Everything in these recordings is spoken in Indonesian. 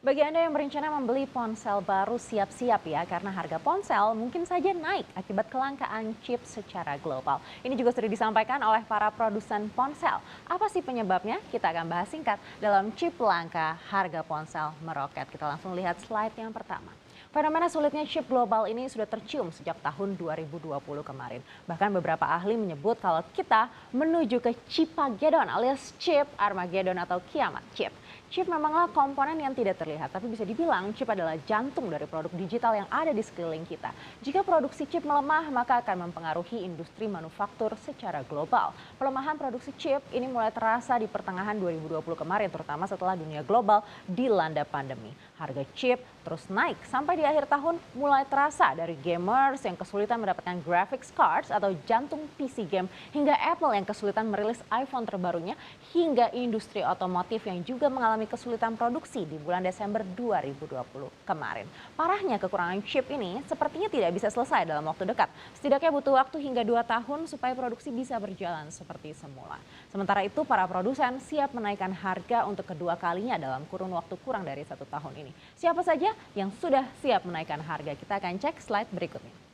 Bagi Anda yang berencana membeli ponsel baru, siap-siap ya, karena harga ponsel mungkin saja naik akibat kelangkaan chip secara global. Ini juga sudah disampaikan oleh para produsen ponsel. Apa sih penyebabnya? Kita akan bahas singkat dalam chip langka, harga ponsel meroket. Kita langsung lihat slide yang pertama. Fenomena sulitnya chip global ini sudah tercium sejak tahun 2020 kemarin. Bahkan beberapa ahli menyebut kalau kita menuju ke Chipagedon alias chip Armageddon atau kiamat chip. Chip memanglah komponen yang tidak terlihat, tapi bisa dibilang chip adalah jantung dari produk digital yang ada di sekeliling kita. Jika produksi chip melemah, maka akan mempengaruhi industri manufaktur secara global. Pelemahan produksi chip ini mulai terasa di pertengahan 2020 kemarin, terutama setelah dunia global dilanda pandemi. Harga chip terus naik sampai di akhir tahun mulai terasa dari gamers yang kesulitan mendapatkan graphics cards atau jantung PC game hingga Apple yang kesulitan merilis iPhone terbarunya hingga industri otomotif yang juga mengalami kesulitan produksi di bulan Desember 2020 kemarin. Parahnya kekurangan chip ini sepertinya tidak bisa selesai dalam waktu dekat. Setidaknya butuh waktu hingga 2 tahun supaya produksi bisa berjalan seperti semula. Sementara itu para produsen siap menaikkan harga untuk kedua kalinya dalam kurun waktu kurang dari 1 tahun ini. Siapa saja yang sudah siap menaikkan harga? Kita akan cek slide berikutnya.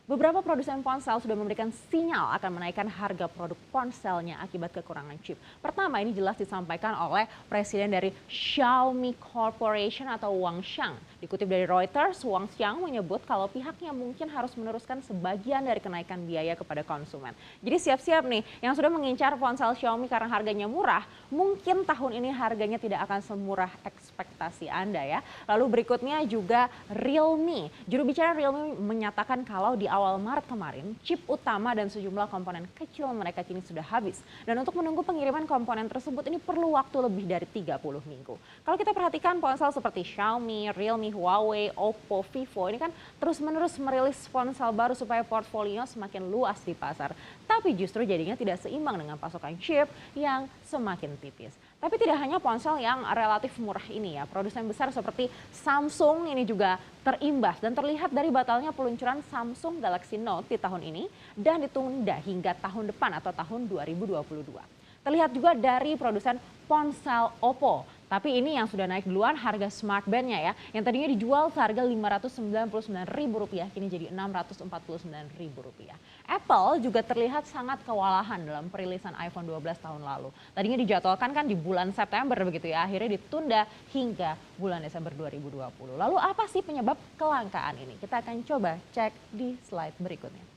Beberapa produsen ponsel sudah memberikan sinyal akan menaikkan harga produk ponselnya akibat kekurangan chip. Pertama, ini jelas disampaikan oleh Presiden dari Xiaomi Corporation atau Wang Xiang. Dikutip dari Reuters, Wang Xiang menyebut kalau pihaknya mungkin harus meneruskan sebagian dari kenaikan biaya kepada konsumen. Jadi siap-siap nih, yang sudah mengincar ponsel Xiaomi karena harganya murah, mungkin tahun ini harganya tidak akan semurah ekspektasi Anda ya. Lalu berikutnya juga Realme. Juru bicara Realme menyatakan kalau di awal Maret kemarin, chip utama dan sejumlah komponen kecil mereka kini sudah habis. Dan untuk menunggu pengiriman komponen tersebut ini perlu waktu lebih dari 30 minggu. Kalau kita perhatikan ponsel seperti Xiaomi, Realme, Huawei, Oppo, Vivo ini kan terus-menerus merilis ponsel baru supaya portfolio semakin luas di pasar. Tapi justru jadinya tidak seimbang dengan pasokan chip yang semakin tipis. Tapi tidak hanya ponsel yang relatif murah ini ya, produsen besar seperti Samsung ini juga terimbas dan terlihat dari batalnya peluncuran Samsung Galaxy Note di tahun ini dan ditunda hingga tahun depan atau tahun 2022. Terlihat juga dari produsen ponsel Oppo. Tapi ini yang sudah naik duluan harga smartband-nya ya. Yang tadinya dijual seharga Rp599.000 kini jadi Rp649.000. Apple juga terlihat sangat kewalahan dalam perilisan iPhone 12 tahun lalu. Tadinya dijadwalkan kan di bulan September begitu ya. Akhirnya ditunda hingga bulan Desember 2020. Lalu apa sih penyebab kelangkaan ini? Kita akan coba cek di slide berikutnya.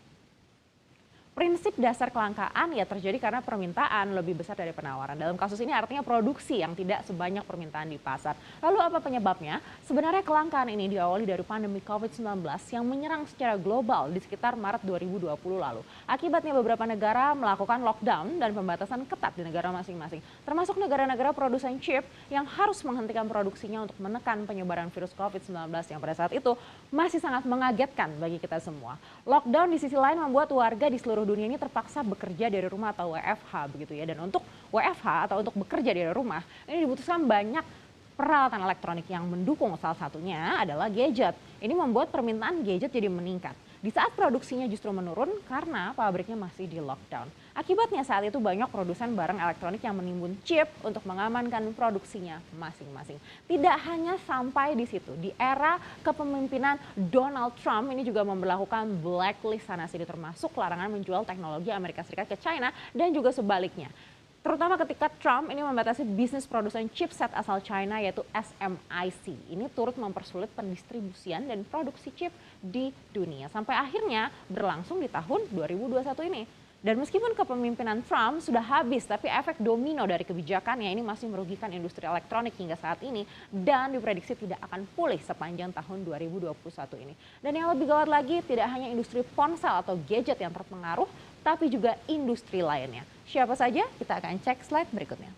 Prinsip dasar kelangkaan ya terjadi karena permintaan lebih besar dari penawaran. Dalam kasus ini artinya produksi yang tidak sebanyak permintaan di pasar. Lalu apa penyebabnya? Sebenarnya kelangkaan ini diawali dari pandemi COVID-19 yang menyerang secara global di sekitar Maret 2020 lalu. Akibatnya beberapa negara melakukan lockdown dan pembatasan ketat di negara masing-masing. Termasuk negara-negara produsen chip yang harus menghentikan produksinya untuk menekan penyebaran virus COVID-19 yang pada saat itu masih sangat mengagetkan bagi kita semua. Lockdown di sisi lain membuat warga di seluruh dunia ini terpaksa bekerja dari rumah atau WFH begitu ya. Dan untuk WFH atau untuk bekerja dari rumah ini dibutuhkan banyak peralatan elektronik yang mendukung, salah satunya adalah gadget. Ini membuat permintaan gadget jadi meningkat. Di saat produksinya justru menurun karena pabriknya masih di lockdown. Akibatnya saat itu banyak produsen barang elektronik yang menimbun chip untuk mengamankan produksinya masing-masing. Tidak hanya sampai di situ, di era kepemimpinan Donald Trump ini juga memberlakukan blacklist sana sini termasuk larangan menjual teknologi Amerika Serikat ke China dan juga sebaliknya. Terutama ketika Trump ini membatasi bisnis produsen chipset asal China yaitu SMIC. Ini turut mempersulit pendistribusian dan produksi chip di dunia. Sampai akhirnya berlangsung di tahun 2021 ini. Dan meskipun kepemimpinan Trump sudah habis, tapi efek domino dari kebijakannya ini masih merugikan industri elektronik hingga saat ini dan diprediksi tidak akan pulih sepanjang tahun 2021 ini. Dan yang lebih gawat lagi, tidak hanya industri ponsel atau gadget yang terpengaruh, tapi juga industri lainnya. Siapa saja? Kita akan cek slide berikutnya.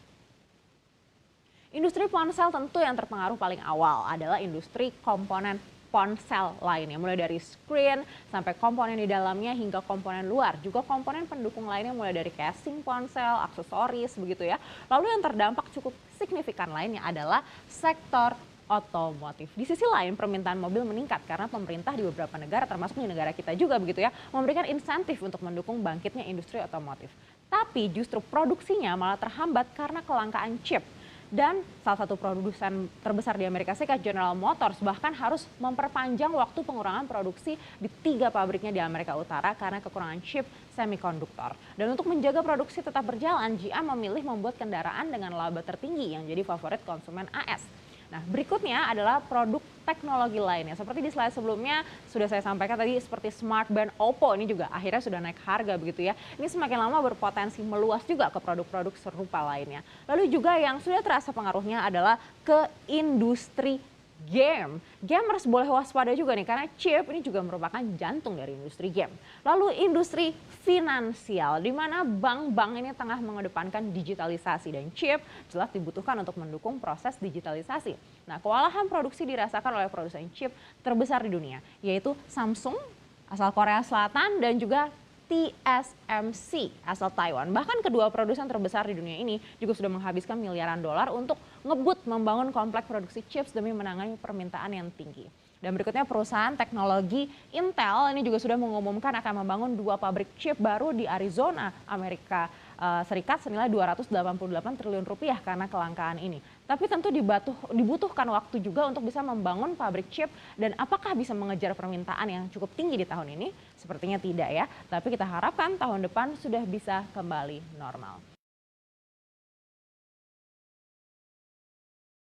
Industri ponsel tentu yang terpengaruh paling awal adalah industri komponen ponsel lainnya, mulai dari screen sampai komponen di dalamnya hingga komponen luar, juga komponen pendukung lainnya mulai dari casing ponsel, aksesoris begitu ya. Lalu yang terdampak cukup signifikan lainnya adalah sektor otomotif. Di sisi lain permintaan mobil meningkat karena pemerintah di beberapa negara termasuk di negara kita juga begitu ya, memberikan insentif untuk mendukung bangkitnya industri otomotif. Tapi justru produksinya malah terhambat karena kelangkaan chip. Dan salah satu produsen terbesar di Amerika Serikat, General Motors, bahkan harus memperpanjang waktu pengurangan produksi di 3 pabriknya di Amerika Utara karena kekurangan chip semikonduktor. Dan untuk menjaga produksi tetap berjalan, GM memilih membuat kendaraan dengan laba tertinggi yang jadi favorit konsumen AS. Nah, berikutnya adalah produk teknologi lainnya. Seperti di slide sebelumnya sudah saya sampaikan tadi, seperti smartband Oppo ini juga akhirnya sudah naik harga begitu ya. Ini semakin lama berpotensi meluas juga ke produk-produk serupa lainnya. Lalu juga yang sudah terasa pengaruhnya adalah ke industri game. Gamers boleh waspada juga nih karena chip ini juga merupakan jantung dari industri game. Lalu industri finansial di mana bank-bank ini tengah mengedepankan digitalisasi dan chip jelas dibutuhkan untuk mendukung proses digitalisasi. Nah, kewalahan produksi dirasakan oleh produsen chip terbesar di dunia yaitu Samsung asal Korea Selatan dan juga TSMC asal Taiwan. Bahkan kedua produsen terbesar di dunia ini juga sudah menghabiskan miliaran dolar untuk ngebut membangun komplek produksi chips demi menangani permintaan yang tinggi. Dan berikutnya perusahaan teknologi Intel ini juga sudah mengumumkan akan membangun 2 pabrik chip baru di Arizona, Amerika Serikat senilai 288 triliun rupiah karena kelangkaan ini. Tapi tentu dibutuhkan waktu juga untuk bisa membangun pabrik chip dan apakah bisa mengejar permintaan yang cukup tinggi di tahun ini? Sepertinya tidak ya, tapi kita harapkan tahun depan sudah bisa kembali normal.